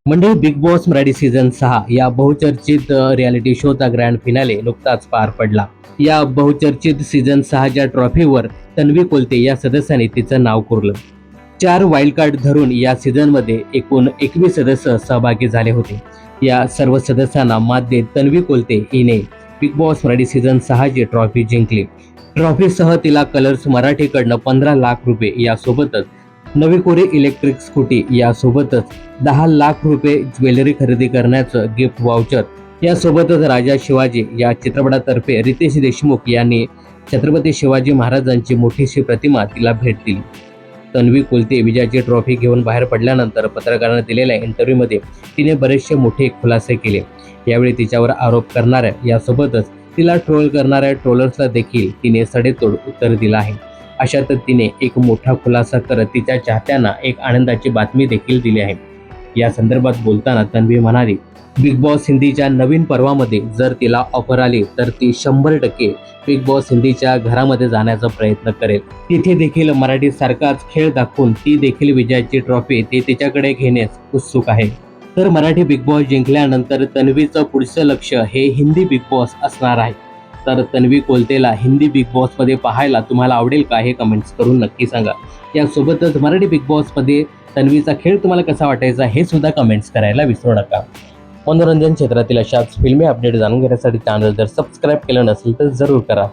म्हणजे big Boss Marathi season 6 या बहुचर्चित रियालिटी शोचा ग्रँड फिनाले नुकताच पार पडला। या बहुचर्चित सीझन 6च्या ट्रॉफीवर तन्वी कोलते या सदस्याने तिचं नाव कोरलं। 4 वाईल्ड कार्ड धरून या सीझनमध्ये एकूण 21 सदस्य सहभागी झाले होते। या सर्व सदस्यांना मात देत तन्वी कोलते हिने बिग बॉस मराठी सीझन 6ची ट्रॉफी जिंकली। ट्रॉफीसह तिला कलर्स मराठीकडनं 15 लाख रुपये यासोबतच नवी कोरी इलेक्ट्रिक स्कूटी यासोबतच 10 लाख रुपये ज्वेलरी खरेदी करण्याचं गिफ्ट वाउचर यासोबतच राजा शिवाजी या चित्रपटातर्फे रितेश देशमुख यांनी छत्रपती शिवाजी महाराजांची मोठीशी प्रतिमा तिला भेट दिली। तन्वी कोलते विजयाची ट्रॉफी घेऊन बाहेर पडल्यानंतर पत्रकारांना दिलेल्या इंटरव्ह्यूमध्ये तिने बरेचसे मोठे खुलासे केले। यावेळी तिच्यावर आरोप करणाऱ्या यासोबतच तिला ट्रोल करणाऱ्या ट्रोलर्सला देखील तिने सडेतोड उत्तर दिलं आहे। अशातच तिने एक मोठा खुलासा करत तिच्या चाहत्यांना एक आनंदाची बातमी देखील दिली आहे। या संदर्भात बोलताना तन्वी म्हणाली, बिग बॉस हिंदीच्या नवीन पर्वामध्ये जर तिला ऑफर आली तर ती 100% बिग बॉस हिंदीच्या घरामध्ये जाण्याचा प्रयत्न करेल। तिथे देखील मराठी सारखाच खेळ दाखवून ती देखील विजयाची ट्रॉफी ते तिच्याकडे घेण्यास उत्सुक आहे। तर मराठी बिग बॉस जिंकल्यानंतर तन्वीचं पुढचं लक्ष हे हिंदी बिग बॉस असणार आहे। तर तन्वी कोलतेला हिंदी बिग बॉस मध्ये पाहायला तुम्हाला आवडेल का हे कमेंट्स करून नक्की सांगा। यासोबतच मराठी बिग बॉस मध्ये तन्वीचा खेळ तुम्हाला कसा वाटायचा हे सुद्धा कमेंट्स करायला विसरू नका। मनोरंजन क्षेत्रातील अशाच फिल्मी अपडेट जाणून घेण्यासाठी चॅनल जर सबस्क्राईब केलं नसेल तर जरूर करा।